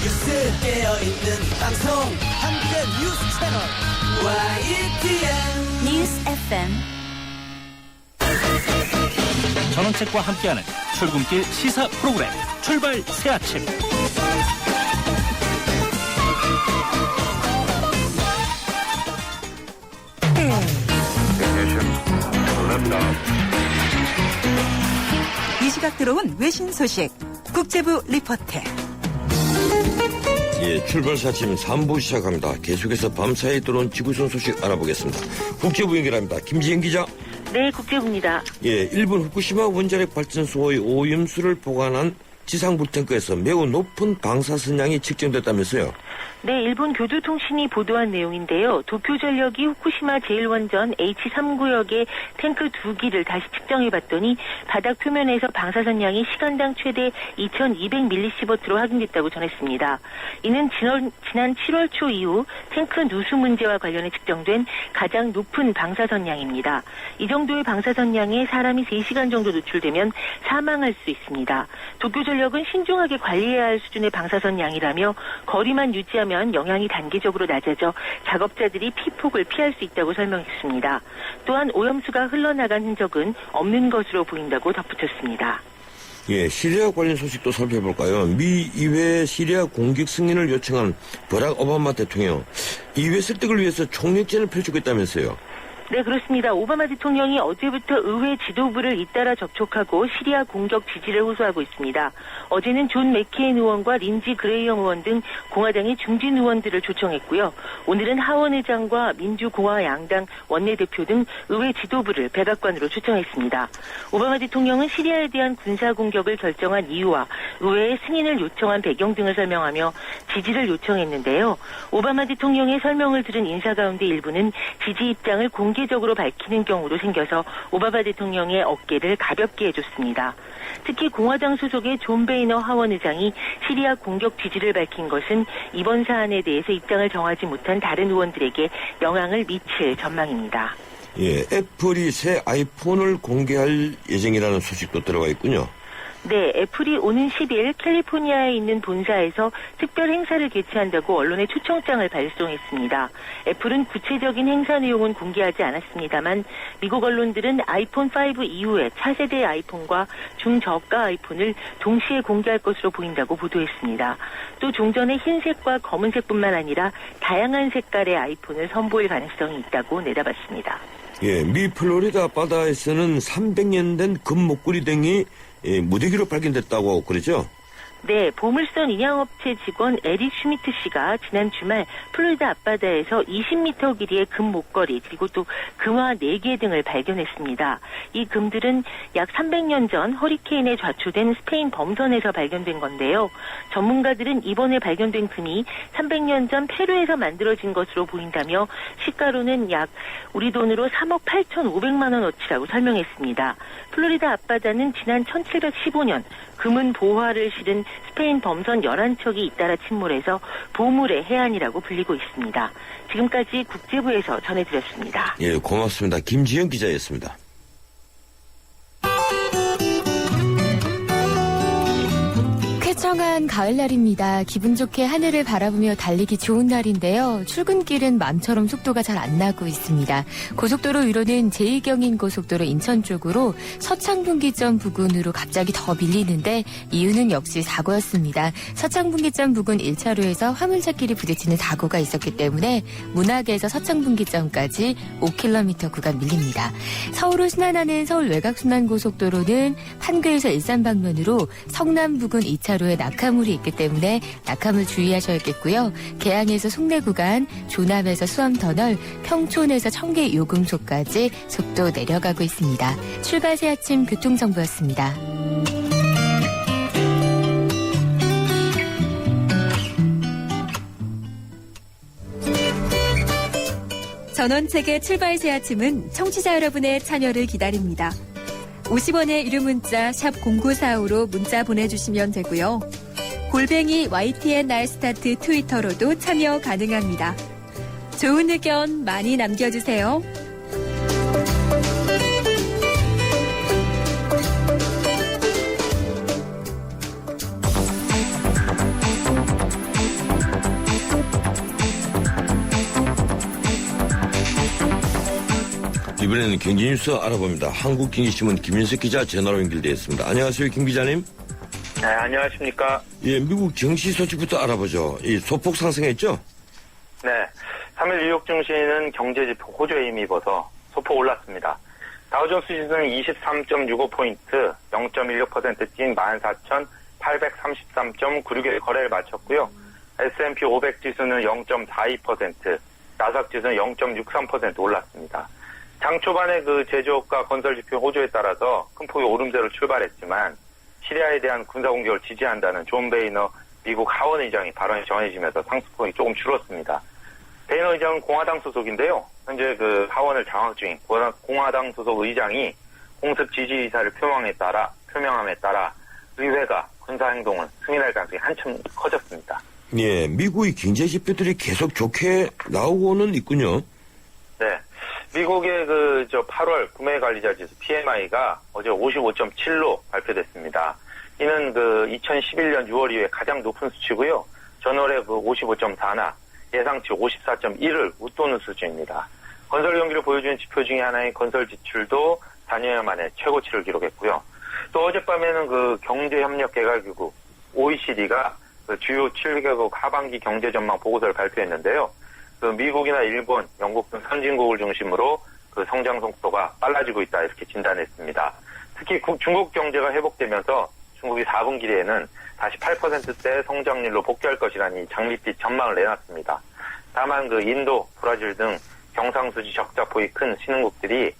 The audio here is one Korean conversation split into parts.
뉴스 깨어있는 방송 한국의 뉴스 채널 YTN 뉴스 FM. 전원책과 함께하는 출근길 시사 프로그램 출발 새아침. 이 시각 들어온 외신 소식 국제부 리포트. 예, 출발 사침 3부 시작합니다. 계속해서 밤사이에 들어온 지구촌 소식 알아보겠습니다. 국제부 연결합니다. 김지영 기자. 네, 국제부입니다. 예, 일본 후쿠시마 원자력 발전소의 오염수를 보관한 지상불 탱크에서 매우 높은 방사선량이 측정됐다면서요. 네, 일본 교조통신이 보도한 내용인데요. 도쿄전력이 후쿠시마 제1원전 H3구역의 탱크 2기를 다시 측정해봤더니 바닥 표면에서 방사선량이 시간당 최대 2200mS로 확인됐다고 전했습니다. 이는 지난 7월 초 이후 탱크 누수 문제와 관련해 측정된 가장 높은 방사선량입니다. 이 정도의 방사선량에 사람이 3시간 정도 노출되면 사망할 수 있습니다. 도쿄전력은 신중하게 관리해야 할 수준의 방사선량이라며 거리만 유지하면 영향이 단계적으로 낮아져 작업자들이 피폭을 피할 수 있다고 설명했습니다. 또한 오염수가 흘러나간 흔적은 없는 것으로 보인다고 덧붙였습니다. 예, 시리아 관련 소식도 살펴볼까요? 미 의회 시리아 공격 승인을 요청한 버락 오바마 대통령. 의회 설득을 위해서 총력전을 펼치겠다면서요. 네, 그렇습니다. 오바마 대통령이 어제부터 의회 지도부를 잇따라 접촉하고 시리아 공격 지지를 호소하고 있습니다. 어제는 존 맥케인 의원과 린지 그레이엄 의원 등 공화당의 중진 의원들을 초청했고요. 오늘은 하원 의장과 민주공화 양당 원내대표 등 의회 지도부를 백악관으로 초청했습니다. 오바마 대통령은 시리아에 대한 군사 공격을 결정한 이유와 의회의 승인을 요청한 배경 등을 설명하며 지지를 요청했는데요. 오바마 대통령의 설명을 들은 인사 가운데 일부는 지지 입장을 공개적으로 밝히는 경우도 생겨서 오바마 대통령의 어깨를 가볍게 해줬습니다. 특히 공화당 소속의 존 베이너 하원 의장이 시리아 공격 지지를 밝힌 것은 이번 사안에 대해서 입장을 정하지 못한 다른 의원들에게 영향을 미칠 전망입니다. 예, 애플이 새 아이폰을 공개할 예정이라는 소식도 들어가 있군요. 네, 애플이 오는 10일 캘리포니아에 있는 본사에서 특별 행사를 개최한다고 언론에 초청장을 발송했습니다. 애플은 구체적인 행사 내용은 공개하지 않았습니다만 미국 언론들은 아이폰 5 이후에 차세대 아이폰과 중저가 아이폰을 동시에 공개할 것으로 보인다고 보도했습니다. 또 종전에 흰색과 검은색뿐만 아니라 다양한 색깔의 아이폰을 선보일 가능성이 있다고 내다봤습니다. 예, 미 플로리다 바다에서는 300년 된 금 목걸이 등이 무더기로 발견됐다고 그러죠? 네, 보물선 인양업체 직원 에릭 슈미트 씨가 지난 주말 플로리다 앞바다에서 20m 길이의 금 목걸이 그리고 또 금화 4개 등을 발견했습니다. 이 금들은 약 300년 전 허리케인에 좌초된 스페인 범선에서 발견된 건데요. 전문가들은 이번에 발견된 금이 300년 전 페루에서 만들어진 것으로 보인다며 시가로는 약 우리 돈으로 3억 8,500만 원어치라고 설명했습니다. 플로리다 앞바다는 지난 1715년 금은 보화를 실은 스페인 범선 11척이 잇따라 침몰해서 보물의 해안이라고 불리고 있습니다. 지금까지 국제부에서 전해드렸습니다. 예, 고맙습니다. 김지영 기자였습니다. 쾌청한 가을날입니다. 기분 좋게 하늘을 바라보며 달리기 좋은 날인데요. 출근길은 맘처럼 속도가 잘 안 나고 있습니다. 고속도로 위로는 제2경인 고속도로 인천 쪽으로 서창분기점 부근으로 갑자기 더 밀리는데 이유는 역시 사고였습니다. 서창분기점 부근 1차로에서 화물차끼리 부딪히는 사고가 있었기 때문에 문학에서 서창분기점까지 5km 구간 밀립니다. 서울을 순환하는 서울 외곽순환고속도로는 판교에서 일산 방면으로 성남 부근 2차로에 낙하물이 있기 때문에 낙하물 주의하셔야겠고요. 계양에서 송내 구간, 조남에서 수암터널, 평촌에서 청계 요금소까지 속도 내려가고 있습니다. 출발 새 아침 교통정보였습니다. 전원책의 출발 새 아침은 청취자 여러분의 참여를 기다립니다. 50원의 유료 문자 샵 0945로 문자 보내주시면 되고요. 골뱅이 YTN 날스타트 트위터로도 참여 가능합니다. 좋은 의견 많이 남겨주세요. 이번에는 경제뉴스 알아봅니다. 한국경제신문 김윤석 기자 전화로 연결되어 있습니다. 안녕하세요, 김 기자님. 네, 안녕하십니까. 예, 미국 증시 소식부터 알아보죠. 이 소폭 상승했죠? 네, 3일 뉴욕 증시는 경제지표 호조에 힘입어서 소폭 올랐습니다. 다우존스 지수는 23.65포인트, 0.16% 뛴 14,833.96의 거래를 마쳤고요. S&P 500 지수는 0.42%, 나스닥 지수는 0.63% 올랐습니다. 장 초반에 그 제조업과 건설 지표 호조에 따라서 큰 폭의 오름세로 출발했지만 시리아에 대한 군사 공격을 지지한다는 존 베이너 미국 하원 의장이 발언이 전해지면서 상승폭이 조금 줄었습니다. 베이너 의장은 공화당 소속인데요. 현재 그 하원을 장악 중인 공화당 소속 의장이 공습 지지 의사를 표명함에 따라 의회가 군사 행동을 승인할 가능성이 한참 커졌습니다. 예, 미국의 경제 지표들이 계속 좋게 나오고는 있군요. 네. 미국의 8월 구매 관리자 지수 PMI가 어제 55.7로 발표됐습니다. 이는 2011년 6월 이후에 가장 높은 수치고요. 전월에 55.4나 예상치 54.1을 웃도는 수준입니다. 건설 경기를 보여주는 지표 중에 하나인 건설 지출도 4년 만에 최고치를 기록했고요. 또 어젯밤에는 경제협력개발기구 OECD가 주요 7개국 하반기 경제 전망 보고서를 발표했는데요. 미국이나 일본, 영국 등 선진국을 중심으로 성장 속도가 빨라지고 있다 이렇게 진단했습니다. 특히 중국 경제가 회복되면서 중국이 4분기에는 다시 8%대 성장률로 복귀할 것이라니 장밋빛 전망을 내놨습니다. 다만 인도, 브라질 등 경상수지 적자폭이 큰 신흥국들이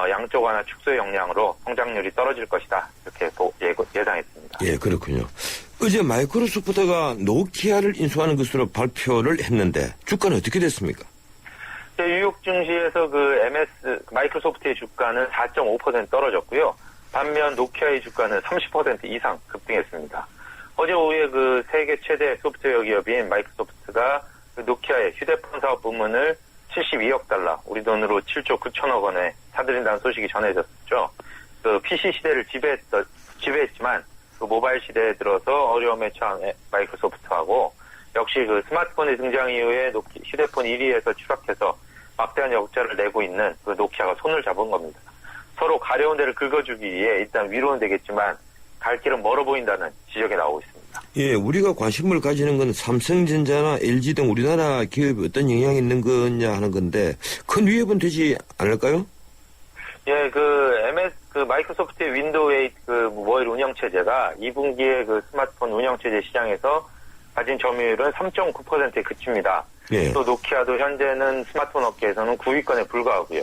양적 완화 축소의 영향으로 성장률이 떨어질 것이다 이렇게 예상했습니다. 예, 그렇군요. 어제 마이크로소프트가 노키아를 인수하는 것으로 발표를 했는데 주가는 어떻게 됐습니까? 뉴욕 증시에서 마이크로소프트의 주가는 4.5% 떨어졌고요. 반면 노키아의 주가는 30% 이상 급등했습니다. 어제 오후에 세계 최대 소프트웨어 기업인 마이크로소프트가 노키아의 휴대폰 사업 부문을 72억 달러, 우리 돈으로 7조 9천억 원에 사들인다는 소식이 전해졌죠. PC 시대를 지배했지만 모바일 시대에 들어서 어려움에 처한 마이크로소프트하고 역시 스마트폰의 등장 이후에 휴대폰 1위에서 추락해서 막대한 역자를 내고 있는 노키아가 손을 잡은 겁니다. 서로 가려운 데를 긁어주기 위해 일단 위로는 되겠지만 갈 길은 멀어 보인다는 지적이 나오고 있습니다. 예, 우리가 관심을 가지는 건 삼성전자나 LG 등 우리나라 기업이 어떤 영향이 있는 거냐 하는 건데 큰 위협은 되지 않을까요? 예, 마이크로소프트의 윈도우 8 모바일 운영체제가 2분기에 스마트폰 운영체제 시장에서 가진 점유율은 3.9%에 그칩니다. 예. 또 노키아도 현재는 스마트폰 업계에서는 9위권에 불과하고요.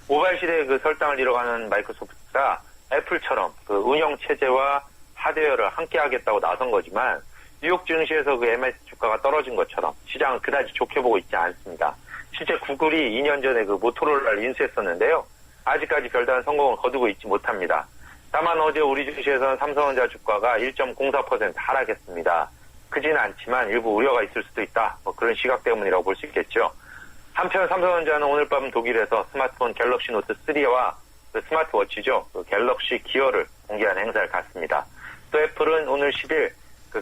모바일 시대의 설당을 이뤄가는 마이크로소프트가 애플처럼 운영체제와 하드웨어를 함께 하겠다고 나선 거지만 뉴욕 증시에서 MS 주가가 떨어진 것처럼 시장은 그다지 좋게 보고 있지 않습니다. 실제 구글이 2년 전에 모토로라를 인수했었는데요. 아직까지 별다른 성공을 거두고 있지 못합니다. 다만 어제 우리 증시에서는 삼성전자 주가가 1.04% 하락했습니다. 크지는 않지만 일부 우려가 있을 수도 있다. 그런 시각 때문이라고 볼 수 있겠죠. 한편 삼성전자는 오늘 밤 독일에서 스마트폰 갤럭시 노트 3와 스마트워치죠. 갤럭시 기어를 공개하는 행사를 갖습니다. 또 애플은 오늘 10일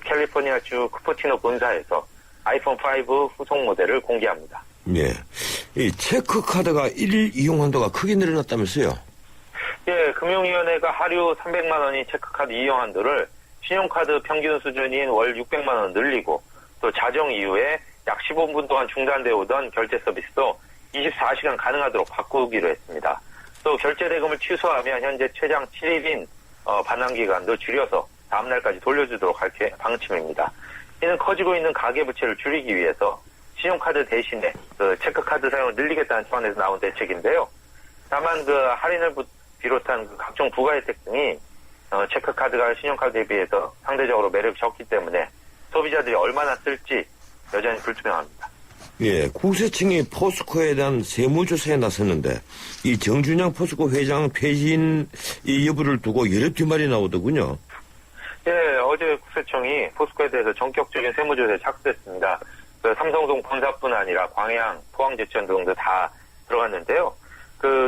캘리포니아주 쿠퍼티노 본사에서 아이폰 5 후속 모델을 공개합니다. 예. 이 체크카드가 1일 이용 한도가 크게 늘어났다면서요? 예, 금융위원회가 하루 300만 원인 체크카드 이용 한도를 신용카드 평균 수준인 월 600만 원 늘리고 또 자정 이후에 약 15분 동안 중단되어 오던 결제 서비스도 24시간 가능하도록 바꾸기로 했습니다. 또 결제 대금을 취소하면 현재 최장 7일인 반환기간도 줄여서 다음날까지 돌려주도록 할 방침입니다. 이는 커지고 있는 가계부채를 줄이기 위해서 신용카드 대신에 체크카드 사용을 늘리겠다는 차원에서 나온 대책인데요. 다만 할인을 비롯한 각종 부가 혜택 등이 체크카드가 신용카드 대비해서 상대적으로 매력이 적기 때문에 소비자들이 얼마나 쓸지 여전히 불투명합니다. 예, 국세청이 포스코에 대한 세무조사에 나섰는데 이 정준영 포스코 회장 폐진 이 여부를 두고 여러 뒷말이 나오더군요. 예, 어제 국세청이 포스코에 대해서 전격적인 세무조사에 착수했습니다. 삼성동 본사뿐 아니라 광양, 포항제천 등도 다 들어갔는데요.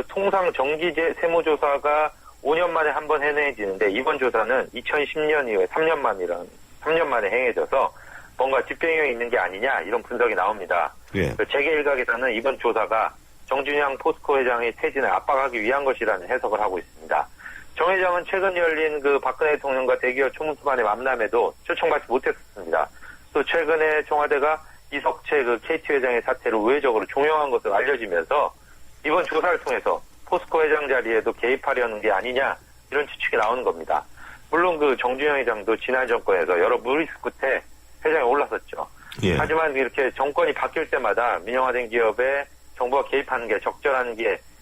통상 정기제 세무조사가 5년 만에 한 번 해내지는데 이번 조사는 2010년 이후에 3년 만에 행해져서 뭔가 뒷배경이 있는 게 아니냐 이런 분석이 나옵니다. 예. 재계 일각에서는 이번 조사가 정준영 포스코 회장의 퇴진을 압박하기 위한 것이라는 해석을 하고 있습니다. 정 회장은 최근 열린 그 박근혜 대통령과 대기업 총수 간의 만남에도 초청받지 못했습니다. 또 최근에 청와대가 이석채 그 KT 회장의 사태를 우회적으로 종용한 것으로 알려지면서 이번 조사를 통해서 포스코 회장 자리에도 개입하려는 게 아니냐 이런 추측이 나오는 겁니다. 물론 그 정준영 회장도 지난 정권에서 여러 무리수 끝에 회장에 올랐었죠. 예. 하지만 이렇게 정권이 바뀔 때마다 민영화된 기업에 정부가 개입하는 게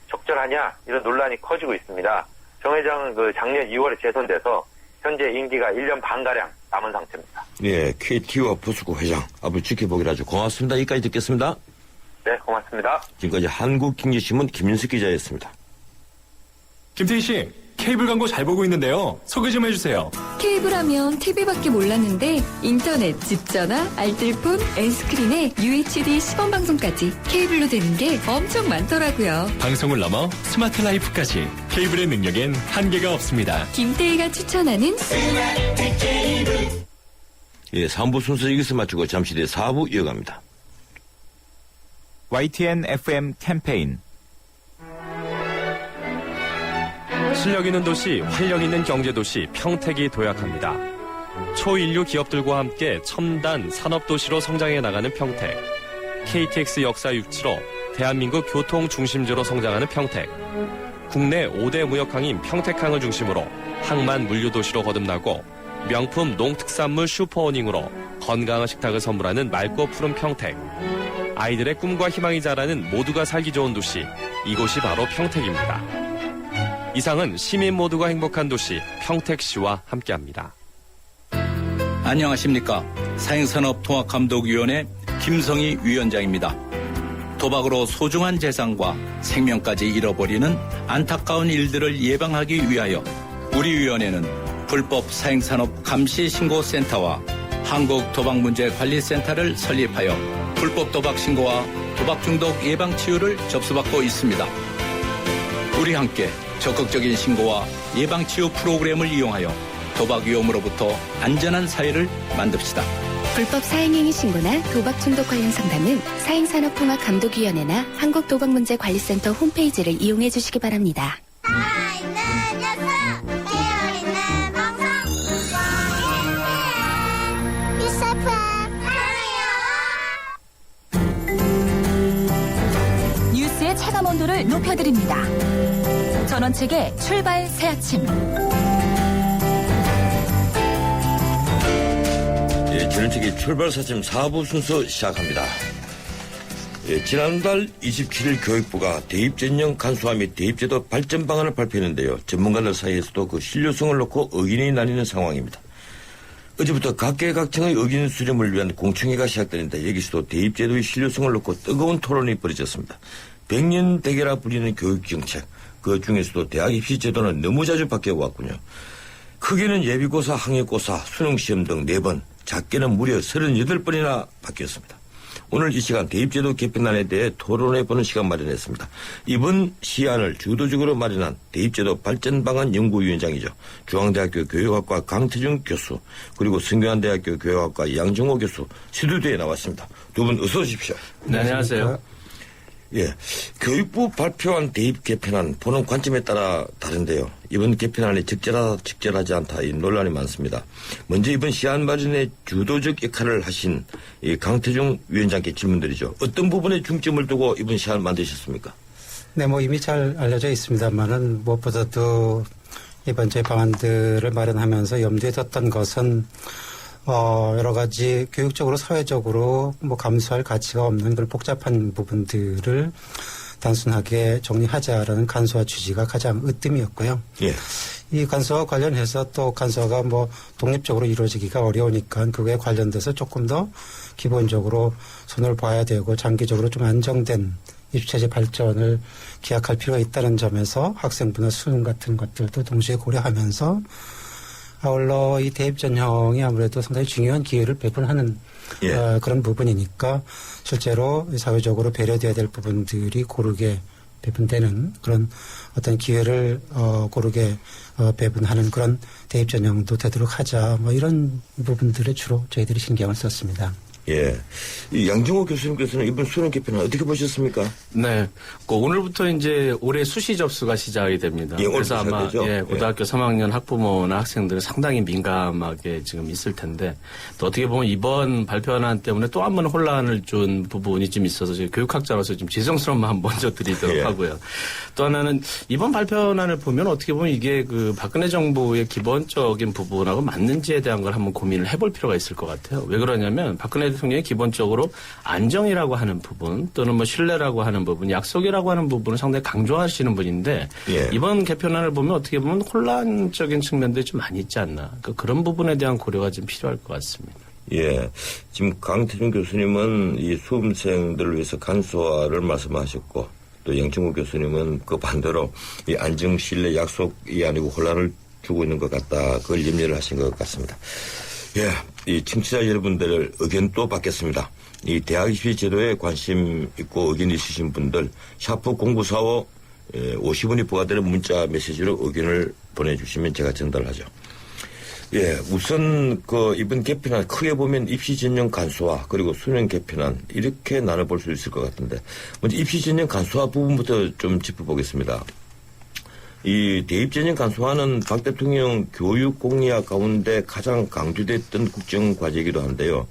적절하냐 이런 논란이 커지고 있습니다. 정 회장은 그 작년 2월에 재선돼서 현재 임기가 1년 반가량 남은 상태입니다. 예, KT와 포스코 회장 앞으로 지켜보기로 하죠. 고맙습니다. 여기까지 듣겠습니다. 네, 고맙습니다. 지금까지 한국경제신문 김윤석 기자였습니다. 김태희 씨, 케이블 광고 잘 보고 있는데요. 소개 좀 해주세요. 케이블 하면 TV밖에 몰랐는데 인터넷, 집전화, 알뜰폰, N스크린에 UHD 시범 방송까지 케이블로 되는 게 엄청 많더라고요. 방송을 넘어 스마트 라이프까지 케이블의 능력엔 한계가 없습니다. 김태희가 추천하는 예, 3부 순서 여기서 마치고 잠시 뒤에 4부 이어갑니다. YTN FM 캠페인 실력 있는 도시, 활력 있는 경제도시 평택이 도약합니다. 초인류 기업들과 함께 첨단 산업도시로 성장해 나가는 평택. KTX 역사 유치로 대한민국 교통 중심지로 성장하는 평택. 국내 5대 무역항인 평택항을 중심으로 항만 물류도시로 거듭나고 명품 농특산물 슈퍼어닝으로 건강한 식탁을 선물하는 맑고 푸른 평택. 아이들의 꿈과 희망이 자라는 모두가 살기 좋은 도시, 이곳이 바로 평택입니다. 이상은 시민 모두가 행복한 도시 평택시와 함께합니다. 안녕하십니까. 사행산업통합감독위원회 김성희 위원장입니다. 도박으로 소중한 재산과 생명까지 잃어버리는 안타까운 일들을 예방하기 위하여 우리 위원회는 불법 사행산업 감시신고센터와 한국도박문제관리센터를 설립하여 불법 도박 신고와 도박 중독 예방 치유를 접수받고 있습니다. 우리 함께 적극적인 신고와 예방 치유 프로그램을 이용하여 도박 위험으로부터 안전한 사회를 만듭시다. 불법 사행행위 신고나 도박 중독 관련 상담은 사행산업통합감독위원회나 한국도박문제관리센터 홈페이지를 이용해 주시기 바랍니다. 뉴스의 체감 온도를 높여드립니다. 전원책의 출발 새 아침. 예, 전원책의 출발 사침 4부 순서 시작합니다. 예, 지난달 27일 교육부가 대입 전형 간소화 및 대입제도 발전 방안을 발표했는데요. 전문가들 사이에서도 그 신뢰성을 놓고 의견이 나뉘는 상황입니다. 어제부터 각계각층의 의견 수렴을 위한 공청회가 시작되는데 여기서도 대입제도의 신뢰성을 놓고 뜨거운 토론이 벌어졌습니다. 100년 대계라 불리는 교육정책, 그 중에서도 대학 입시 제도는 너무 자주 바뀌어왔군요. 크게는 예비고사, 학력고사, 수능시험 등 4번, 작게는 무려 38번이나 바뀌었습니다. 오늘 이 시간 대입제도 개편안에 대해 토론해보는 시간 마련했습니다. 이번 시안을 주도적으로 마련한 대입제도 발전방안 연구위원장이죠. 중앙대학교 교육학과 강태중 교수, 그리고 성균관대학교 교육학과 양정호 교수, 스튜디오에 나왔습니다. 두 분 어서 오십시오. 네, 안녕하세요. 예, 교육부 발표한 대입 개편안 보는 관점에 따라 다른데요. 이번 개편안이 적절하지 않다 이 논란이 많습니다. 먼저 이번 시안 마련에 주도적 역할을 하신 이 강태중 위원장께 질문드리죠. 어떤 부분에 중점을 두고 이번 시안 만드셨습니까? 네, 뭐 이미 잘 알려져 있습니다만은 무엇보다도 이번 제 방안들을 마련하면서 염두에 뒀던 것은 여러 가지 교육적으로 사회적으로 뭐 감수할 가치가 없는 그런 복잡한 부분들을 단순하게 정리하자라는 간소화 취지가 가장 으뜸이었고요. 예. 이 간소화 관련해서 또 간소화가 뭐 독립적으로 이루어지기가 어려우니까 그거에 관련돼서 조금 더 기본적으로 손을 봐야 되고 장기적으로 좀 안정된 입시체제 발전을 기약할 필요가 있다는 점에서 학생부나 수능 같은 것들도 동시에 고려하면서 아울러 이 대입 전형이 아무래도 상당히 중요한 기회를 배분하는 그런 부분이니까 실제로 사회적으로 배려돼야 될 부분들이 고르게 배분되는 그런 어떤 기회를 고르게 배분하는 그런 대입 전형도 되도록 하자 뭐 이런 부분들에 주로 저희들이 신경을 썼습니다. 예. 이 양정호 교수님께서는 이번 수능 개편을 어떻게 보셨습니까? 네. 오늘부터 이제 올해 수시 접수가 시작이 됩니다. 예, 그래서 아마 고등학교 예. 3학년 학부모나 학생들은 상당히 민감하게 지금 있을 텐데 또 어떻게 보면 이번 발표안 때문에 또 한 번 혼란을 준 부분이 좀 있어서 교육학자로서 좀 죄송스러운 마음 먼저 드리도록 예. 하고요. 또 하나는 이번 발표안을 보면 어떻게 보면 이게 그 박근혜 정부의 기본적인 부분하고 맞는지에 대한 걸 한번 고민을 해볼 필요가 있을 것 같아요. 왜 그러냐면 박근혜 대통령이 기본적으로 안정이라고 하는 부분 또는 뭐 신뢰라고 하는 부분, 약속이라고 하는 부분을 상당히 강조하시는 분인데 예. 이번 개편안을 보면 어떻게 보면 혼란적인 측면들이 좀 많이 있지 않나. 그런 부분에 대한 고려가 좀 필요할 것 같습니다. 예. 지금 강태준 교수님은 이 수험생들을 위해서 간소화를 말씀하셨고 또 양정호 교수님은 그 반대로 이 안정, 신뢰, 약속이 아니고 혼란을 주고 있는 것 같다. 그걸 염려를 하신 것 같습니다. 예. 이 청취자 여러분들의 의견도 받겠습니다. 이 대학 입시 제도에 관심 있고 의견 있으신 분들 샤프 0945 50원이 부과되는 문자 메시지로 의견을 보내주시면 제가 전달하죠. 예, 우선 이번 개편안 크게 보면 입시 전형 간소화 그리고 수능 개편안 이렇게 나눠볼 수 있을 것 같은데 먼저 입시 전형 간소화 부분부터 좀 짚어보겠습니다. 이 대입 전형 간소화는 박 대통령 교육 공약 가운데 가장 강조됐던 국정 과제이기도 한데요.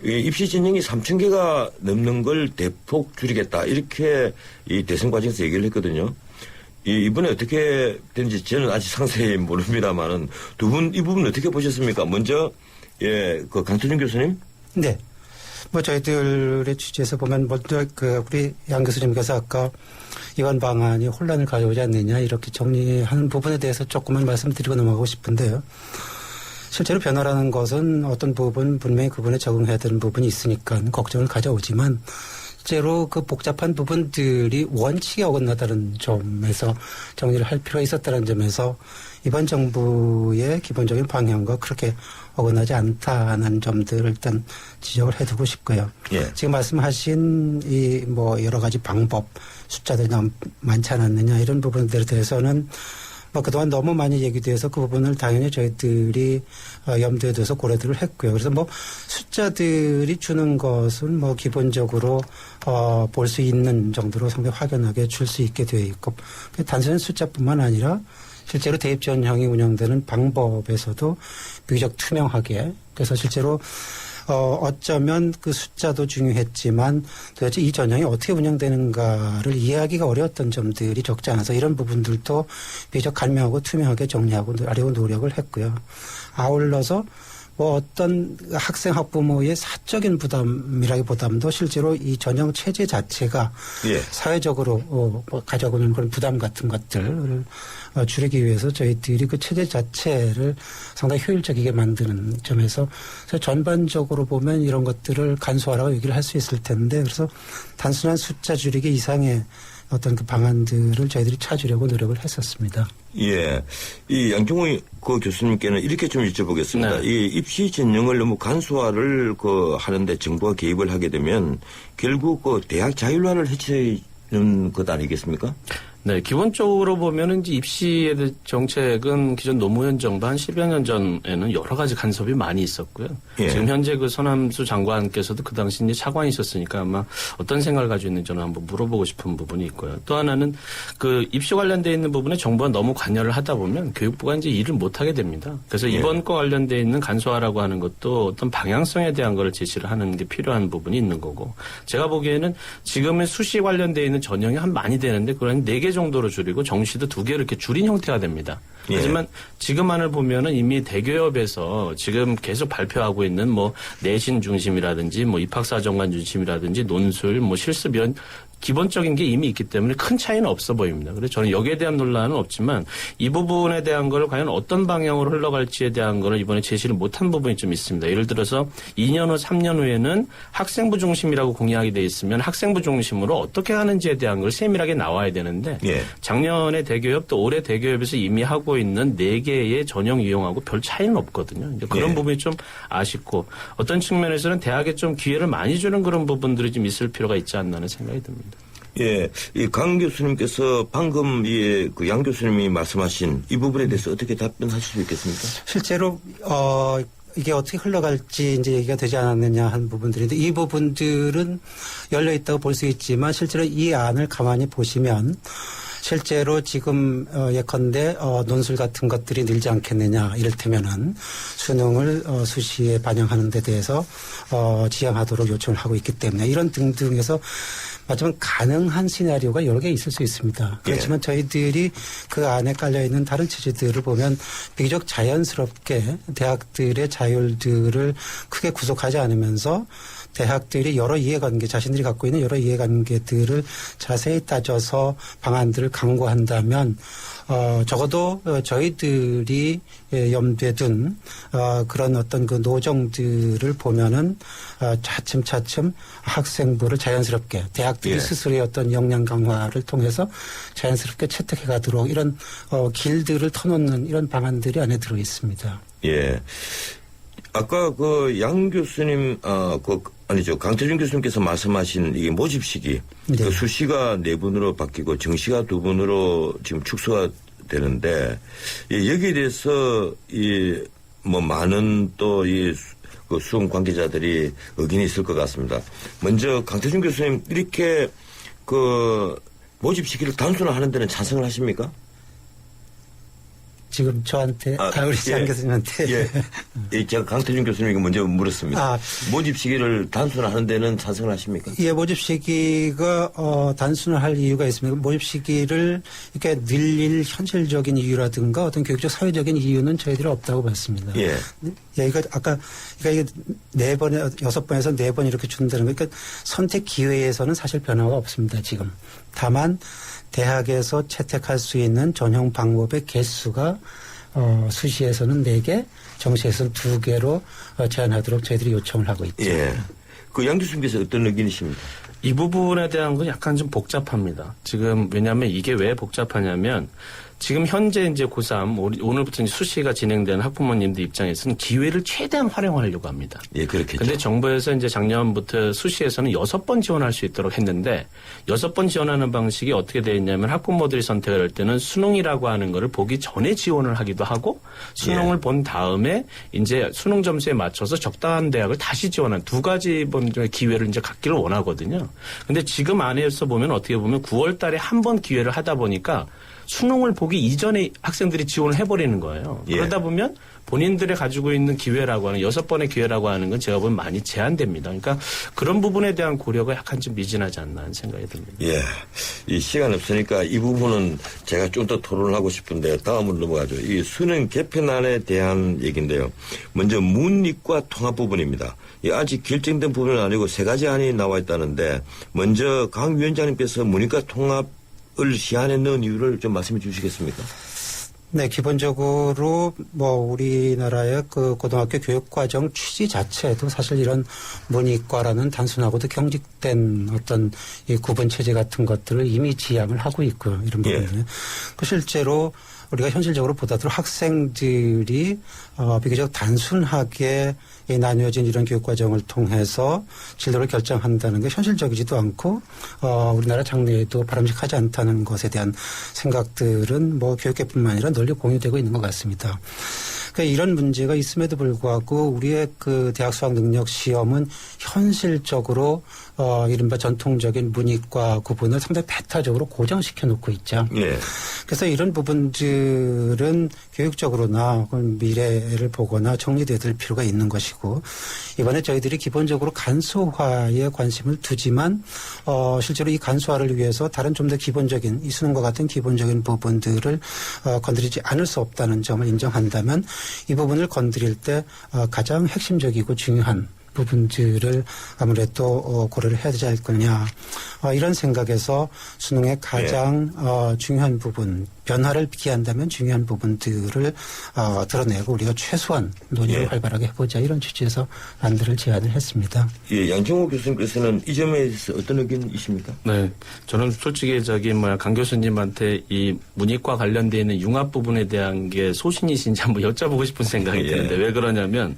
이 입시 전형이 3,000개가 넘는 걸 대폭 줄이겠다 이렇게 이 대선 과정에서 얘기를 했거든요. 이번에 어떻게 되는지 저는 아직 상세히 모릅니다만은 두 분 이 부분 어떻게 보셨습니까? 먼저 강태준 교수님. 네. 저희들의 취지에서 보면 먼저 우리 양 교수님께서 아까 이번 방안이 혼란을 가져오지 않느냐 이렇게 정리하는 부분에 대해서 조금만 말씀드리고 넘어가고 싶은데요. 실제로 변화라는 것은 어떤 부분 분명히 그분에 적응해야 되는 부분이 있으니까 걱정을 가져오지만 실제로 그 복잡한 부분들이 원칙에 어긋나다는 점에서 정리를 할 필요가 있었다는 점에서 이번 정부의 기본적인 방향과 그렇게 어긋나지 않다는 점들을 일단 지적을 해두고 싶고요. 예. 지금 말씀하신 여러 가지 방법, 숫자들이 너무 많지 않았느냐 이런 부분들에 대해서는 그동안 너무 많이 얘기돼서 그 부분을 당연히 저희들이 염두에 둬서 고려들을 했고요. 그래서 숫자들이 주는 것은 기본적으로 볼 수 있는 정도로 상당히 확연하게 줄 수 있게 되어 있고 단순한 숫자뿐만 아니라 실제로 대입 전형이 운영되는 방법에서도 비교적 투명하게 그래서 실제로 어쩌면 그 숫자도 중요했지만 도대체 이 전형이 어떻게 운영되는가를 이해하기가 어려웠던 점들이 적지 않아서 이런 부분들도 비교적 간명하고 투명하게 정리하고 하려고 노력을 했고요. 아울러서 어떤 학생 학부모의 사적인 부담이라기보담도 실제로 이 전형 체제 자체가 예. 사회적으로 가져오는 그런 부담 같은 것들을 줄이기 위해서 저희들이 그 체제 자체를 상당히 효율적이게 만드는 점에서 전반적으로 보면 이런 것들을 간소화라고 얘기를 할 수 있을 텐데 그래서 단순한 숫자 줄이기 이상의 어떤 그 방안들을 저희들이 찾으려고 노력을 했었습니다. 예. 이 양정호 교수님께는 이렇게 좀 여쭤보겠습니다. 네. 이 입시 전형을 너무 간소화를 하는데 정부가 개입을 하게 되면 결국 대학 자율화를 해치는 것 아니겠습니까? 네, 기본적으로 보면은 이제 입시에 대한 정책은 기존 노무현 정부 한 10여 년 전에는 여러 가지 간섭이 많이 있었고요. 예. 지금 현재 그 손함수 장관께서도 그 당시 이제 차관이셨으니까 아마 어떤 생각을 가지고 있는지 저는 한번 물어보고 싶은 부분이 있고요. 또 하나는 그 입시 관련돼 있는 부분에 정부가 너무 관여를 하다 보면 교육부가 이제 일을 못 하게 됩니다. 그래서 예. 이번 거 관련돼 있는 간소화라고 하는 것도 어떤 방향성에 대한 걸 제시를 하는 게 필요한 부분이 있는 거고 제가 보기에는 지금의 수시 관련돼 있는 전형이 한 많이 되는데 그런 4개 정도로 줄이고 정시도 2개 이렇게 줄인 형태가 됩니다. 예. 하지만 지금만을 보면은 이미 대교협에서 지금 계속 발표하고 있는 내신 중심이라든지 입학사정관 중심이라든지 논술 실습 이런 기본적인 게 이미 있기 때문에 큰 차이는 없어 보입니다. 그래서 저는 여기에 대한 논란은 없지만 이 부분에 대한 걸 과연 어떤 방향으로 흘러갈지에 대한 거를 이번에 제시를 못한 부분이 좀 있습니다. 예를 들어서 2년 후, 3년 후에는 학생부 중심이라고 공약이 돼 있으면 학생부 중심으로 어떻게 하는지에 대한 걸 세밀하게 나와야 되는데 예. 작년에 대교협 또 올해 대교협에서 이미 하고 있는 4개의 전형 이용하고 별 차이는 없거든요. 이제 그런 예. 부분이 좀 아쉽고 어떤 측면에서는 대학에 좀 기회를 많이 주는 그런 부분들이 좀 있을 필요가 있지 않나 하는 생각이 듭니다. 예, 이 강 교수님께서 방금 그 양 교수님이 말씀하신 이 부분에 대해서 어떻게 답변하실 수 있겠습니까? 실제로 이게 어떻게 흘러갈지 이제 얘기가 되지 않았느냐 한 부분들인데 이 부분들은 열려 있다고 볼 수 있지만 실제로 이 안을 가만히 보시면 실제로 지금 예컨대 논술 같은 것들이 늘지 않겠느냐 이를테면은 수능을 수시에 반영하는 데 대해서 지향하도록 요청을 하고 있기 때문에 이런 등등해서 마지막 가능한 시나리오가 여러 개 있을 수 있습니다. 그렇지만 저희들이 그 안에 깔려있는 다른 취지들을 보면 비교적 자연스럽게 대학들의 자율들을 크게 구속하지 않으면서 대학들이 여러 이해관계, 자신들이 갖고 있는 여러 이해관계들을 자세히 따져서 방안들을 강구한다면 적어도 저희들이 염두에 둔 그런 어떤 그 노정들을 보면은 차츰차츰 학생부를 자연스럽게 대학들이 스스로의 어떤 역량 강화를 통해서 자연스럽게 채택해 가도록 이런 길들을 터놓는 이런 방안들이 안에 들어 있습니다. 예. 아까 그 양 교수님, 아니죠. 강태준 교수님께서 말씀하신 이 모집 시기, 네. 그 수시가 4분으로 바뀌고 정시가 2분으로 지금 축소가 되는데, 여기에 대해서 뭐 많은 또 그 수험 관계자들이 의견이 있을 것 같습니다. 먼저 강태준 교수님, 이렇게 그 모집 시기를 단순화하는 데는 찬성을 하십니까? 지금 저한테, 우리 장 교수님한테. 예. 제가 강태준 교수님에게 먼저 물었습니다. 모집 시기를 단순화하는 데는 찬성을 하십니까? 예, 모집 시기가, 단순화할 이유가 있습니다. 모집 시기를 이렇게 늘릴 현실적인 이유라든가 어떤 교육적 사회적인 이유는 저희들이 없다고 봤습니다. 예. 예, 이거 아까, 그러니까 이게 6번에서 4번 이렇게 준다는 거. 그러니까 선택 기회에서는 사실 변화가 없습니다, 지금. 다만, 대학에서 채택할 수 있는 전형 방법의 개수가 수시에서는 4개, 정시에서는 2개로 제한하도록 저희들이 요청을 하고 있죠. 예. 그 양 교수님께서 어떤 의견이십니까? 이 부분에 대한 건 약간 좀 복잡합니다. 지금 왜냐하면 이게 왜 복잡하냐면 지금 현재 이제 고3 오늘부터 이제 수시가 진행되는 학부모님들 입장에서는 기회를 최대한 활용하려고 합니다. 예, 그렇겠죠. 근데 정부에서 이제 작년부터 수시에서는 6번 지원할 수 있도록 했는데 6번 지원하는 방식이 어떻게 되어 있냐면 학부모들이 선택을 할 때는 수능이라고 하는 거를 보기 전에 지원을 하기도 하고 수능을 본 다음에 이제 수능 점수에 맞춰서 적당한 대학을 다시 지원한 2가지 번의 기회를 이제 갖기를 원하거든요. 근데 지금 안에서 보면 어떻게 보면 9월 달에 한 번 기회를 하다 보니까 수능을 보기 이전에 학생들이 지원을 해버리는 거예요. 그러다 보면 본인들이 가지고 있는 기회라고 하는 6번의 기회라고 하는 건 제가 보면 많이 제한됩니다. 그러니까 그런 부분에 대한 고려가 약간 좀 미진하지 않나 하는 생각이 듭니다. 예. 이 시간 없으니까 이 부분은 제가 좀 더 토론을 하고 싶은데 다음으로 넘어가죠. 이 수능 개편안에 대한 얘기인데요. 먼저 문이과 통합 부분입니다. 아직 결정된 부분은 아니고 3가지 안이 나와 있다는데 먼저 강 위원장님께서 문이과 통합 을 시안에 넣은 이유를 좀 말씀해 주시겠습니까? 네, 기본적으로 우리나라의 그 고등학교 교육과정 취지 자체도 사실 이런 문이과라는 단순하고도 경직된 어떤 이 구분 체제 같은 것들을 이미 지향을 하고 있고요. 이런 부분은. 그 실제로 우리가 현실적으로 보다도 학생들이 비교적 단순하게 나뉘어진 이런 교육과정을 통해서 진로를 결정한다는 게 현실적이지도 않고 우리나라 장래에도 바람직하지 않다는 것에 대한 생각들은 교육계뿐만 아니라 널리 공유되고 있는 것 같습니다. 그러니까 이런 문제가 있음에도 불구하고 우리의 그 대학 수학 능력 시험은 현실적으로 이른바 전통적인 문이과 구분을 상당히 배타적으로 고정시켜 놓고 있죠. 예. 그래서 이런 부분들은 교육적으로나 미래를 보거나 정리되어야 될 필요가 있는 것이고 이번에 저희들이 기본적으로 간소화에 관심을 두지만 실제로 이 간소화를 위해서 다른 좀 더 기본적인 이 수능과 같은 기본적인 부분들을 건드리지 않을 수 없다는 점을 인정한다면 이 부분을 건드릴 때 가장 핵심적이고 중요한 부분들을 아무래도 고려를 해야 되지 않겠느냐 이런 생각에서 수능의 가장 중요한 부분 변화를 기한다면 중요한 부분들을 드러내고 우리가 최소한 논의를 활발하게 해보자 이런 취지에서 안들을 제안을 했습니다. 예, 양정호 교수님께서는 이 점에 대해서 어떤 의견이십니까? 네, 저는 솔직히 강 교수님한테 이 문이과 관련되어 있는 융합 부분에 대한 게 소신이신지 한번 여쭤보고 싶은 생각이 드는데 왜 그러냐면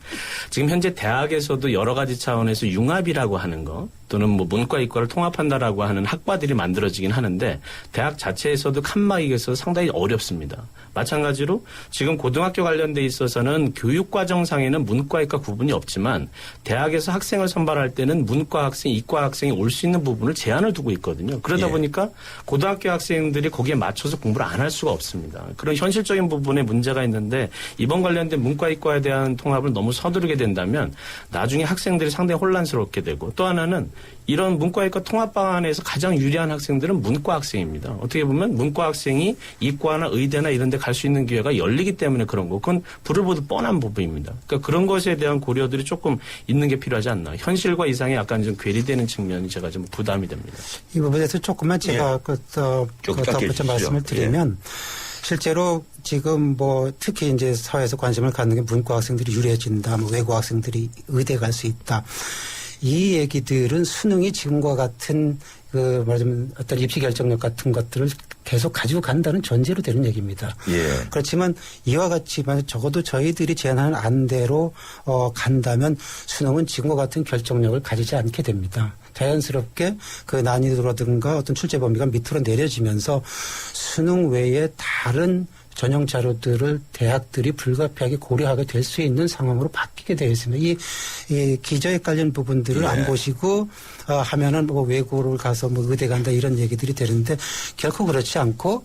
지금 현재 대학에서도 여러 가지 차원에서 융합이라고 하는 거 또는 뭐 문과 이과를 통합한다라고 하는 학과들이 만들어지긴 하는데 대학 자체에서도 칸막이에서 상당히 어렵습니다. 마찬가지로 지금 고등학교 관련돼 있어서는 교육과정상에는 문과 이과 구분이 없지만 대학에서 학생을 선발할 때는 문과 학생, 이과 학생이 올 수 있는 부분을 제한을 두고 있거든요. 그러다 보니까 고등학교 학생들이 거기에 맞춰서 공부를 안 할 수가 없습니다. 그런 현실적인 부분에 문제가 있는데 이번 관련된 문과 이과에 대한 통합을 너무 서두르게 된다면 나중에 학생들이 상당히 혼란스럽게 되고 또 하나는 이런 문과이과 통합 방안에서 가장 유리한 학생들은 문과 학생입니다. 어떻게 보면 문과 학생이 이과나 의대나 이런 데 갈 수 있는 기회가 열리기 때문에 그런 거. 그건 불을 보듯 뻔한 부분입니다. 그러니까 그런 것에 대한 고려들이 조금 있는 게 필요하지 않나. 현실과 이상이 약간 좀 괴리되는 측면이 제가 좀 부담이 됩니다. 이 부분에서 조금만 제가 덧붙여 말씀을 드리면 실제로 지금 뭐 특히 이제 사회에서 관심을 갖는 게 문과 학생들이 유리해진다. 뭐 외고 학생들이 의대 갈 수 있다. 이 얘기들은 수능이 지금과 같은 그 말하자면 어떤 입시 결정력 같은 것들을 계속 가지고 간다는 전제로 되는 얘기입니다. 예. 그렇지만 이와 같이 적어도 저희들이 제안하는 안대로 간다면 수능은 지금과 같은 결정력을 가지지 않게 됩니다. 자연스럽게 그 난이도라든가 어떤 출제 범위가 밑으로 내려지면서 수능 외에 다른 전형 자료들을 대학들이 불가피하게 고려하게 될 수 있는 상황으로 바뀌게 되어 있습니다. 이 기저에 깔린 부분들을 안 보시고 하면은 뭐 외고를 가서 뭐 의대 간다 이런 얘기들이 되는데 결코 그렇지 않고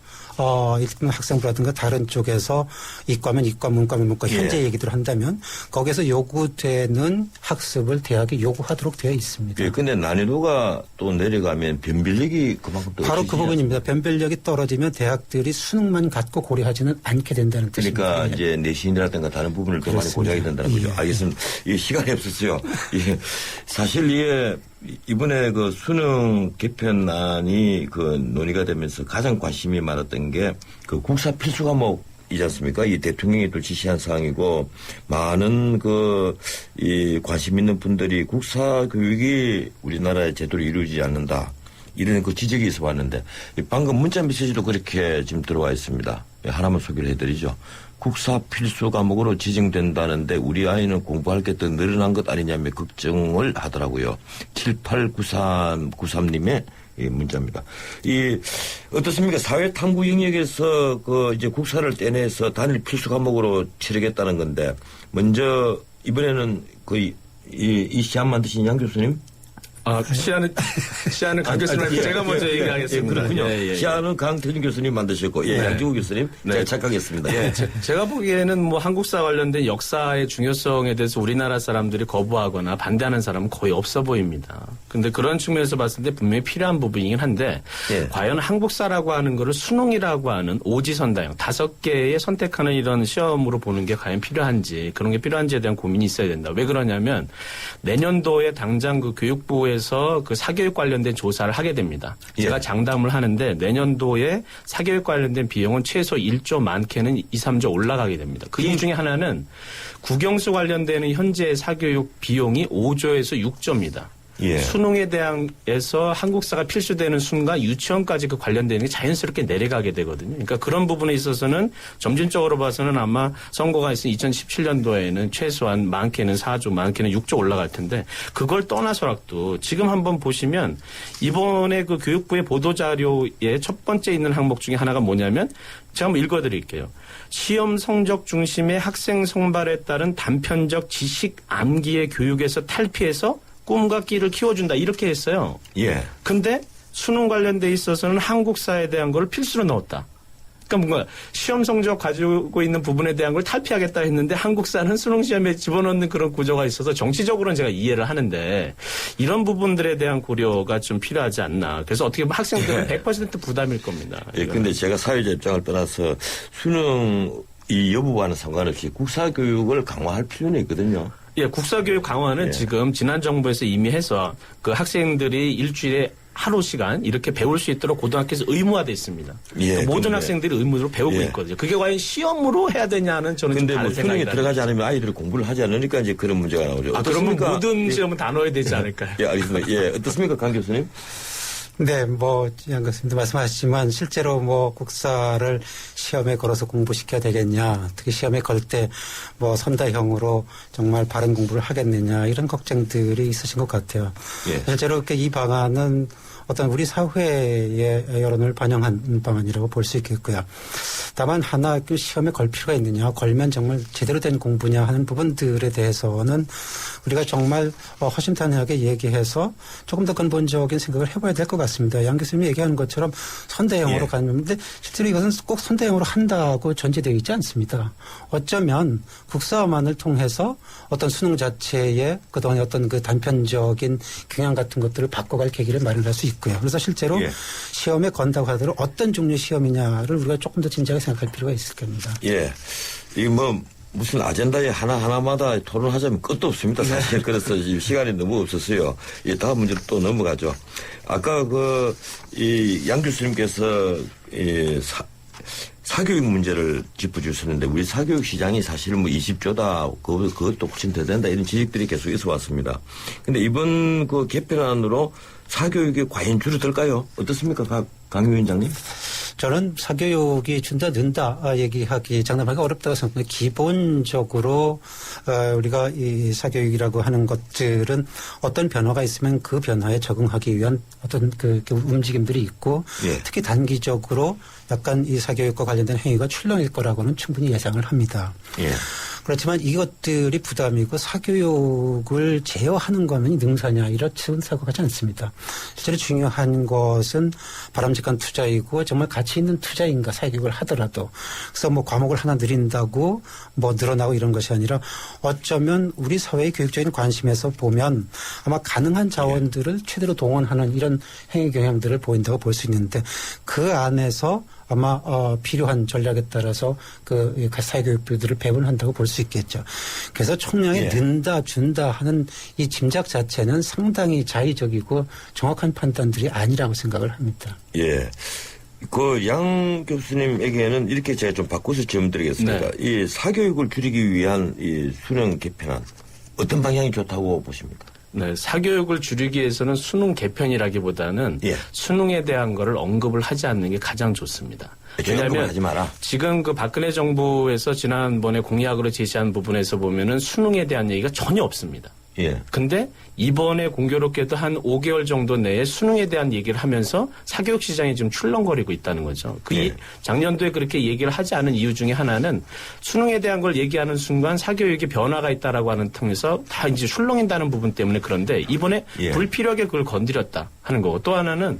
일단 학생부라든가 다른 쪽에서 이과면 이과, 문과면 문과 현재 얘기들을 한다면 거기에서 요구되는 학습을 대학이 요구하도록 되어 있습니다. 그런데 난이도가 또 내려가면 변별력이 그만큼 또 바로 그 부분입니다. 변별력이 떨어지면 대학들이 수능만 갖고 고려하지는 않게 된다는 뜻입니다. 그러니까 이제 내신이라든가 다른 부분을 더 많이 고려하게 된다는 거죠. 알겠습니다. 시간이 없었어요. 사실 이번에 그 수능 개편안이 그 논의가 되면서 가장 관심이 많았던 게 그 국사 필수 과목이지 않습니까? 이 대통령이 또 지시한 사항이고 많은 이 관심 있는 분들이 국사 교육이 우리나라에 제대로 이루어지지 않는다. 이런 그 지적이 있어 왔는데 방금 문자 메시지도 그렇게 지금 들어와 있습니다. 하나만 소개를 해드리죠. 국사 필수 과목으로 지정된다는데 우리 아이는 공부할 게 더 늘어난 것 아니냐며 걱정을 하더라고요. 7893님의 문자입니다. 어떻습니까? 사회탐구 영역에서 이제 국사를 떼내서 단일 필수 과목으로 치르겠다는 건데 먼저 이번에는 이 시안 만드신 양 교수님? 시안은 강 교수님 제가 먼저 얘기하겠습니다. 그렇군요. 시안은 강태준 교수님 만드셨고, 양지구 교수님 제가 착각했습니다. 제가 보기에는 뭐 한국사 관련된 역사의 중요성에 대해서 우리나라 사람들이 거부하거나 반대하는 사람은 거의 없어 보입니다. 근데 그런 측면에서 봤을 때 분명히 필요한 부분이긴 한데 과연 한국사라고 하는 거를 수능이라고 하는 오지선다형 5개의 선택하는 이런 시험으로 보는 게 과연 필요한지 그런 게 필요한지에 대한 고민이 있어야 된다. 왜 그러냐면 내년도에 당장 그 교육부에서 그 사교육 관련된 조사를 하게 됩니다. 제가 장담을 하는데 내년도에 사교육 관련된 비용은 최소 1조 많게는 2, 3조 올라가게 됩니다. 그 이유 중에 하나는 국영수 관련되는 현재 사교육 비용이 5조에서 6조입니다. 수능에 대해서 한국사가 필수되는 순간 유치원까지 그 관련되는 게 자연스럽게 내려가게 되거든요. 그러니까 그런 부분에 있어서는 점진적으로 봐서는 아마 선거가 있으면 2017년도에는 최소한 많게는 4조, 많게는 6조 올라갈 텐데 그걸 떠나서라도 지금 한번 보시면 이번에 그 교육부의 보도자료에 첫 번째 있는 항목 중에 하나가 뭐냐면 제가 한번 읽어드릴게요. 시험 성적 중심의 학생 선발에 따른 단편적 지식 암기의 교육에서 탈피해서 꿈과 끼를 키워준다 이렇게 했어요. 근데 수능 관련돼 있어서는 한국사에 대한 걸 필수로 넣었다. 그러니까 뭔가 시험 성적 가지고 있는 부분에 대한 걸 탈피하겠다 했는데 한국사는 수능 시험에 집어넣는 그런 구조가 있어서 정치적으로는 제가 이해를 하는데 이런 부분들에 대한 고려가 좀 필요하지 않나. 그래서 어떻게 보면 학생들은 100% 부담일 겁니다. 근데 제가 사회자 입장을 떠나서 수능 이 여부와는 상관없이 국사 교육을 강화할 필요는 있거든요. 국사교육 강화는 지금 지난 정부에서 이미 해서 그 학생들이 일주일에 하루 시간 이렇게 배울 수 있도록 고등학교에서 의무화돼 있습니다. 모든 학생들이 의무로 배우고 있거든요. 그게 과연 시험으로 해야 되냐는 저는 근데 뭐 수능에 들어가지 않으면 아이들이 공부를 하지 않으니까 이제 그런 문제가 나오죠. 그러면 모든 시험은 다 넣어야 되지 않을까요? 알겠습니다. 어떻습니까, 강 교수님? 네, 양 교수님도 말씀하셨지만 실제로 국사를 시험에 걸어서 공부시켜야 되겠냐, 특히 시험에 걸 때 선다형으로 정말 바른 공부를 하겠느냐 이런 걱정들이 있으신 것 같아요. 예. 실제로 이 방안은 어떤 우리 사회의 여론을 반영한 방안이라고 볼 수 있겠고요. 다만 하나 시험에 걸 필요가 있느냐, 걸면 정말 제대로 된 공부냐 하는 부분들에 대해서는 우리가 정말 허심탄회하게 얘기해서 조금 더 근본적인 생각을 해봐야 될 것 같습니다. 양 교수님이 얘기하는 것처럼 선대형으로 가는데 실제로 이것은 꼭 선대형으로 한다고 전제되어 있지 않습니다. 어쩌면 국사만을 통해서 어떤 수능 자체의 그동안의 어떤 그 단편적인 경향 같은 것들을 바꿔갈 계기를 마련할 수 있고요. 그래서 실제로 시험에 건다고 하더라도 어떤 종류의 시험이냐를 우리가 조금 더 진지하게 생각할 필요가 있을 겁니다. 예. 이 무슨 아젠다에 하나하나마다 토론하자면 끝도 없습니다. 사실. 그래서 지금 시간이 너무 없었어요. 다음 문제로 또 넘어가죠. 아까 양 교수님께서 사교육 문제를 짚어주셨는데 우리 사교육 시장이 사실 20조다 그것도 훨씬 더 된다 이런 지적들이 계속 있어 왔습니다. 근데 이번 개편안으로 사교육이 과연 줄어들까요? 어떻습니까? 강 위원장님? 저는 사교육이 준다 는다 얘기하기 장담하기 어렵다고 생각합니다. 기본적으로 우리가 이 사교육이라고 하는 것들은 어떤 변화가 있으면 그 변화에 적응하기 위한 어떤 그 움직임들이 있고 특히 단기적으로 약간 이 사교육과 관련된 행위가 출렁일 거라고는 충분히 예상을 합니다. 그렇지만 이것들이 부담이고 사교육을 제어하는 거면 능사냐 이렇지는 생각하지 않습니다. 실제로 중요한 것은 바람직한 투자이고 정말 가치 있는 투자인가 사교육을 하더라도. 그래서 과목을 하나 늘린다고 늘어나고 이런 것이 아니라 어쩌면 우리 사회의 교육적인 관심에서 보면 아마 가능한 자원들을 최대로 동원하는 이런 행위 경향들을 보인다고 볼 수 있는데 그 안에서 아마 필요한 전략에 따라서 그 사회교육부들을 배분한다고 볼 수 있겠죠. 그래서 총량이 는다 준다 하는 이 짐작 자체는 상당히 자의적이고 정확한 판단들이 아니라고 생각을 합니다. 예. 양 교수님에게는 이렇게 제가 좀 바꿔서 질문 드리겠습니다. 이 사교육을 줄이기 위한 이 수능 개편안 어떤 방향이 좋다고 보십니까? 네, 사교육을 줄이기 위해서는 수능 개편이라기보다는 수능에 대한 거를 언급을 하지 않는 게 가장 좋습니다. 왜냐하면 하지 마라. 지금 박근혜 정부에서 지난번에 공약으로 제시한 부분에서 보면은 수능에 대한 얘기가 전혀 없습니다. 근데 이번에 공교롭게도 한 5개월 정도 내에 수능에 대한 얘기를 하면서 사교육 시장이 지금 출렁거리고 있다는 거죠. 작년도에 그렇게 얘기를 하지 않은 이유 중에 하나는 수능에 대한 걸 얘기하는 순간 사교육에 변화가 있다라고 하는 통해서 다 이제 출렁인다는 부분 때문에 그런데 이번에 불필요하게 그걸 건드렸다 하는 거고 또 하나는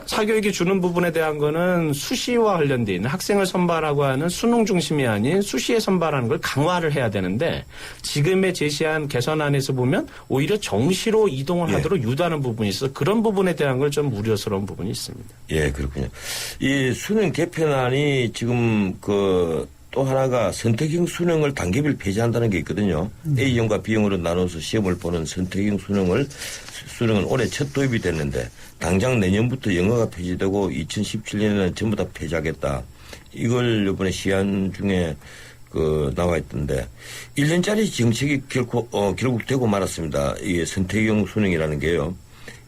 사교육이 주는 부분에 대한 거는 수시와 관련돼 있는 학생을 선발하고 하는 수능 중심이 아닌 수시에 선발하는 걸 강화를 해야 되는데 지금의 제시한 개선안에서 보면 오히려 정시로 이동을 하도록 유도하는 부분이 있어서 그런 부분에 대한 걸 좀 우려스러운 부분이 있습니다. 예, 그렇군요. 이 수능 개편안이 지금 또 하나가 선택형 수능을 단계별 폐지한다는 게 있거든요. A형과 B형으로 나눠서 시험을 보는 선택형 수능은 올해 첫 도입이 됐는데 당장 내년부터 영어가 폐지되고 2017년에는 전부 다 폐지하겠다. 이걸 이번에 시한 중에 나와 있던데 1년짜리 정책이 결국 되고 말았습니다. 이 선택형 수능이라는 게요.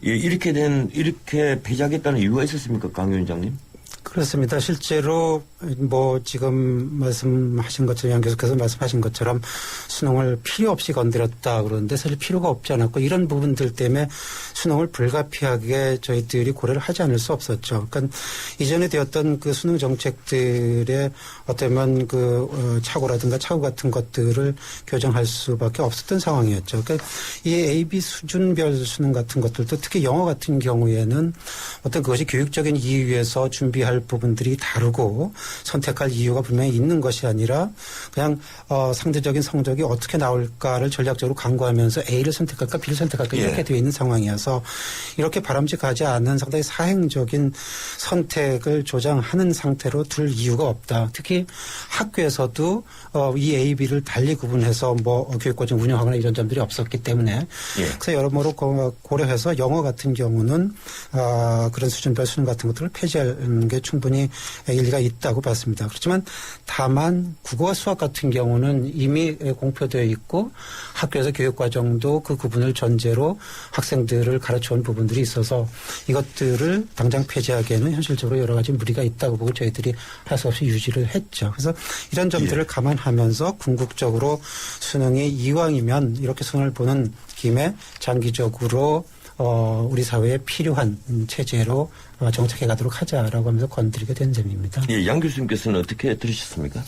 이렇게 폐지하겠다는 이유가 있었습니까, 강 위원장님? 그렇습니다. 실제로 지금 말씀하신 것처럼 양 교수께서 말씀하신 것처럼 수능을 필요 없이 건드렸다 그러는데 사실 필요가 없지 않았고 이런 부분들 때문에 수능을 불가피하게 저희들이 고려를 하지 않을 수 없었죠. 그러니까 이전에 되었던 그 수능 정책들의 어쩌면 착오라든가 착오 같은 것들을 교정할 수밖에 없었던 상황이었죠. 그러니까 이 A, B 수준별 수능 같은 것들도 특히 영어 같은 경우에는 어떤 그것이 교육적인 이유에서 준비할 부분들이 다르고 선택할 이유가 분명히 있는 것이 아니라 그냥 상대적인 성적이 어떻게 나올까를 전략적으로 강구하면서 A를 선택할까 B를 선택할까 이렇게 되어 있는 상황이어서 이렇게 바람직하지 않은 상당히 사행적인 선택을 조장하는 상태로 둘 이유가 없다. 특히 학교에서도 이 A, B를 달리 구분해서 교육과정 운영하거나 이런 점들이 없었기 때문에 그래서 여러모로 고려해서 영어 같은 경우는 그런 수준별 수능 같은 것들을 폐지하는 게 충분히 일리가 있다고 있다고 봤습니다. 그렇지만 다만 국어와 수학 같은 경우는 이미 공표되어 있고 학교에서 교육과정도 그 부분을 전제로 학생들을 가르쳐온 부분들이 있어서 이것들을 당장 폐지하기에는 현실적으로 여러 가지 무리가 있다고 보고 저희들이 할 수 없이 유지를 했죠. 그래서 이런 점들을 감안하면서 궁극적으로 수능이 이왕이면 이렇게 수능을 보는 김에 장기적으로 우리 사회에 필요한 체제로 정착해 가도록 하자라고 하면서 건드리게 된 점입니다. 예, 양 교수님께서는 어떻게 들으셨습니까?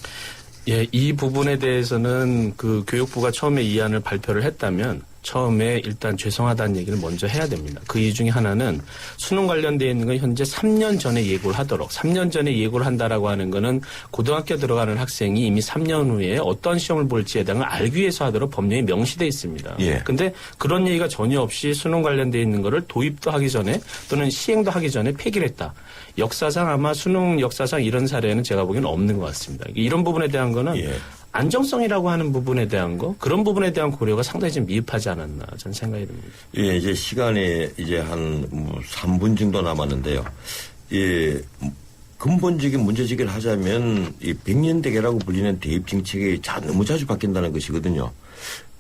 예, 이 부분에 대해서는 그 교육부가 처음에 이 안을 발표를 했다면 처음에 일단 죄송하다는 얘기를 먼저 해야 됩니다. 그 이유 중에 하나는 수능 관련되어 있는 건 현재 3년 전에 예고를 하도록 3년 전에 예고를 한다라고 하는 거는 고등학교 들어가는 학생이 이미 3년 후에 어떤 시험을 볼지에 대한 걸 알기 위해서 하도록 법령에 명시되어 있습니다. 그런데 그런 얘기가 전혀 없이 수능 관련되어 있는 거를 도입도 하기 전에 또는 시행도 하기 전에 폐기를 했다. 역사상 아마 수능 역사상 이런 사례는 제가 보기에는 없는 것 같습니다. 이런 부분에 대한 거는 안정성이라고 하는 부분에 대한 거 그런 부분에 대한 고려가 상당히 좀 미흡하지 않았나 저는 생각이 듭니다. 예, 이제 시간이 이제 한 3분 정도 남았는데요. 예, 근본적인 문제제기를 하자면 이 백년대계라고 불리는 대입 정책이 너무 자주 바뀐다는 것이거든요.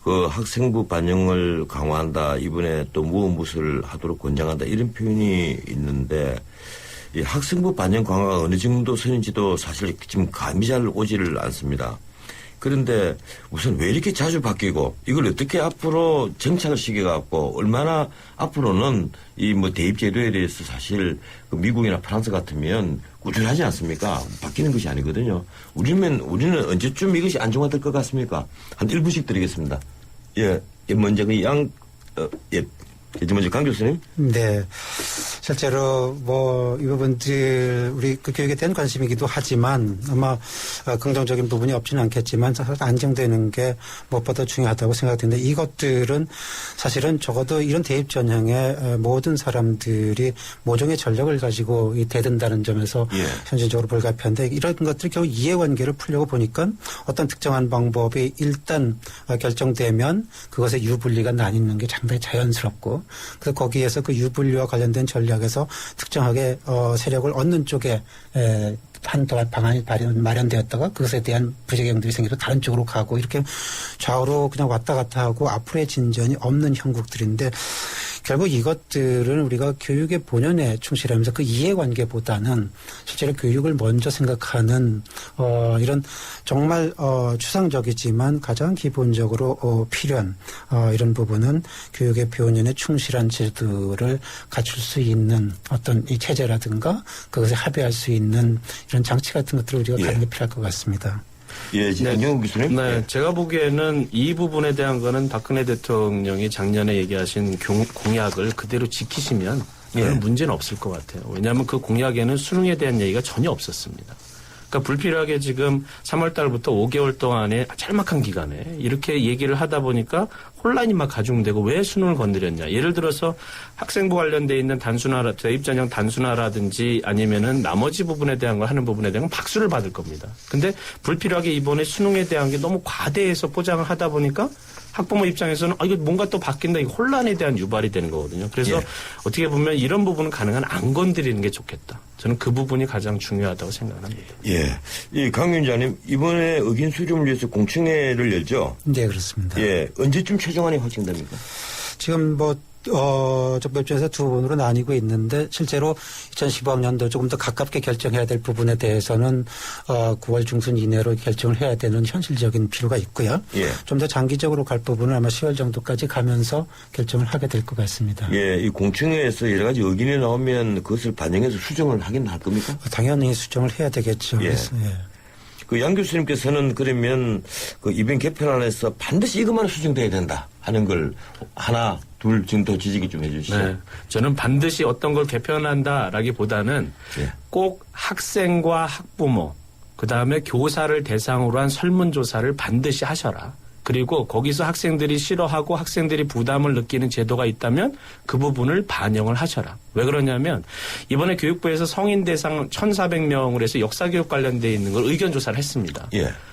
그 학생부 반영을 강화한다. 이번에 또 무엇을 하도록 권장한다. 이런 표현이 있는데 이 학생부 반영 강화가 어느 정도 선인지도 사실 지금 감이 잘 오지를 않습니다. 그런데 우선 왜 이렇게 자주 바뀌고 이걸 어떻게 앞으로 정착을 시켜갖고 얼마나 앞으로는 이 뭐 대입 제도에 대해서 사실 그 미국이나 프랑스 같으면 꾸준하지 않습니까? 바뀌는 것이 아니거든요. 우리는 언제쯤 이것이 안정화될 것 같습니까? 한 1분씩 드리겠습니다. 예, 먼저 먼저 강 교수님. 네. 실제로 이 부분들 우리 그 교육에 대한 관심이기도 하지만 아마 긍정적인 부분이 없지는 않겠지만 사실 안정되는 게 무엇보다 중요하다고 생각되는데 이것들은 사실은 적어도 이런 대입 전형에 모든 사람들이 모종의 전력을 가지고 대든다는 점에서 현실적으로 불가피한데 이런 것들이 결국 이해관계를 풀려고 보니까 어떤 특정한 방법이 일단 결정되면 그것의 유불리가 나뉘는 게 상당히 자연스럽고 그래서 거기에서 그 유불리와 관련된 전략에서 특정하게 세력을 얻는 쪽에 한 방안이 마련되었다가 그것에 대한 부작용들이 생겨서 다른 쪽으로 가고 이렇게 좌우로 그냥 왔다 갔다 하고 앞으로의 진전이 없는 형국들인데 결국 이것들은 우리가 교육의 본연에 충실하면서 그 이해관계보다는 실제로 교육을 먼저 생각하는 이런 정말 추상적이지만 가장 기본적으로 필요한 이런 부분은 교육의 본연에 충실한 제도를 갖출 수 있는 어떤 이 체제라든가 그것에 합의할 수 있는 이런 장치 같은 것들을 우리가 가는 게 필요할 것 같습니다. 예, 안녕 교수님. 네, 제가 보기에는 이 부분에 대한 거는 박근혜 대통령이 작년에 얘기하신 공약을 그대로 지키시면 문제는 없을 것 같아요. 왜냐하면 그 공약에는 수능에 대한 얘기가 전혀 없었습니다. 그러니까 불필요하게 지금 3월 달부터 5개월 동안의 짤막한 기간에 이렇게 얘기를 하다 보니까 혼란이 막 가중되고 왜 수능을 건드렸냐. 예를 들어서 학생부 관련돼 있는 대입 전형 단순화라든지 아니면은 나머지 부분에 대한 거 하는 부분에 대한 건 박수를 받을 겁니다. 근데 불필요하게 이번에 수능에 대한 게 너무 과대해서 포장을 하다 보니까 학부모 입장에서는 이거 뭔가 또 바뀐다. 이거 혼란에 대한 유발이 되는 거거든요. 그래서 어떻게 보면 이런 부분은 가능한 안 건드리는 게 좋겠다. 저는 그 부분이 가장 중요하다고 생각합니다. 예. 이 강 위원장님 이번에 의견 수렴을 위해서 공청회를 열죠? 네, 그렇습니다. 예. 언제쯤 최종안이 확정됩니까? 지금 적법조에서 두 부분으로 나뉘고 있는데 실제로 2015학년도 조금 더 가깝게 결정해야 될 부분에 대해서는 9월 중순 이내로 결정을 해야 되는 현실적인 필요가 있고요. 좀 더 장기적으로 갈 부분은 아마 10월 정도까지 가면서 결정을 하게 될 것 같습니다. 예, 이 공청회에서 여러 가지 의견이 나오면 그것을 반영해서 수정을 하긴 할 겁니까? 당연히 수정을 해야 되겠죠. 그 양 교수님께서는 그러면 그 이번 개편안에서 반드시 이것만 수정돼야 된다 하는 걸 하나, 둘 정도 지적이 좀 해주시죠. 네. 저는 반드시 어떤 걸 개편한다라기보다는 꼭 학생과 학부모, 그다음에 교사를 대상으로 한 설문조사를 반드시 하셔라. 그리고 거기서 학생들이 싫어하고 학생들이 부담을 느끼는 제도가 있다면 그 부분을 반영을 하셔라. 왜 그러냐면 이번에 교육부에서 성인 대상 1,400명을 해서 역사교육 관련되어 있는 걸 의견조사를 했습니다.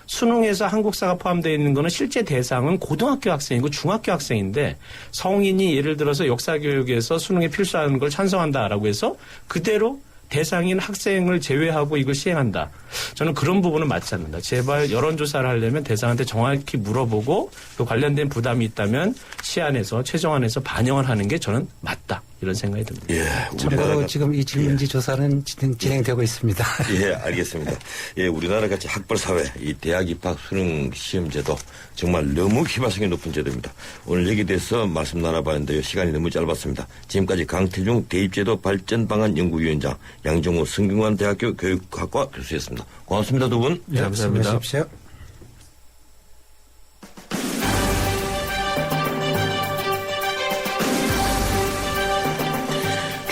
수능에서 한국사가 포함되어 있는 거는 실제 대상은 고등학교 학생이고 중학교 학생인데 성인이 예를 들어서 역사교육에서 수능에 필수하는 걸 찬성한다라고 해서 그대로 대상인 학생을 제외하고 이걸 시행한다. 저는 그런 부분은 맞지 않는다. 제발 여론조사를 하려면 대상한테 정확히 물어보고 그 관련된 부담이 있다면 시안에서 최종안에서 반영을 하는 게 저는 맞다. 이런 생각이 듭니다. 예, 참고로 지금 이 질문지 조사는 진행되고 있습니다. 예, 알겠습니다. 예, 우리나라 같이 학벌 사회, 이 대학 입학 수능 시험제도 정말 너무 희망성이 높은 제도입니다. 오늘 여기에 대해서 말씀 나눠봤는데요. 시간이 너무 짧았습니다. 지금까지 강태중 대입제도 발전 방안 연구위원장, 양정호 성균관대학교 교육학과 교수였습니다. 고맙습니다, 두 분. 네, 감사합니다. 수고하십시오.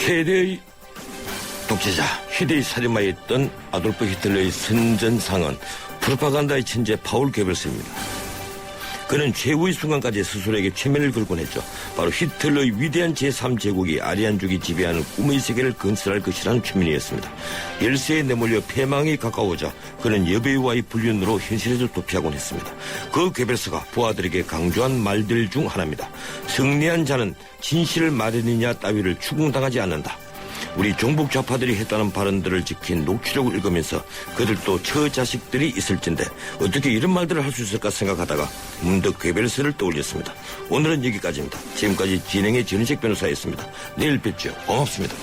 최대의 독재자, 희대의 살인마였던 아돌프 히틀러의 선전상은 프로파간다의 천재 파울 괴벨스입니다. 그는 최후의 순간까지 스스로에게 최면을 걸곤 했죠. 바로 히틀러의 위대한 제3제국이 아리안족이 지배하는 꿈의 세계를 건설할 것이라는 최면이었습니다. 열세에 내몰려 패망이 가까워오자 그는 여배우와의 불륜으로 현실에서 도피하곤 했습니다. 그 괴벨스가 부하들에게 강조한 말들 중 하나입니다. 승리한 자는 진실을 말하느냐 따위를 추궁당하지 않는다. 우리 종북 좌파들이 했다는 발언들을 지킨 녹취록을 읽으면서 그들도 처자식들이 있을진데 어떻게 이런 말들을 할 수 있을까 생각하다가 문득 괴벨스를 떠올렸습니다. 오늘은 여기까지입니다. 지금까지 진행의 전인식 변호사였습니다. 내일 뵙죠. 고맙습니다.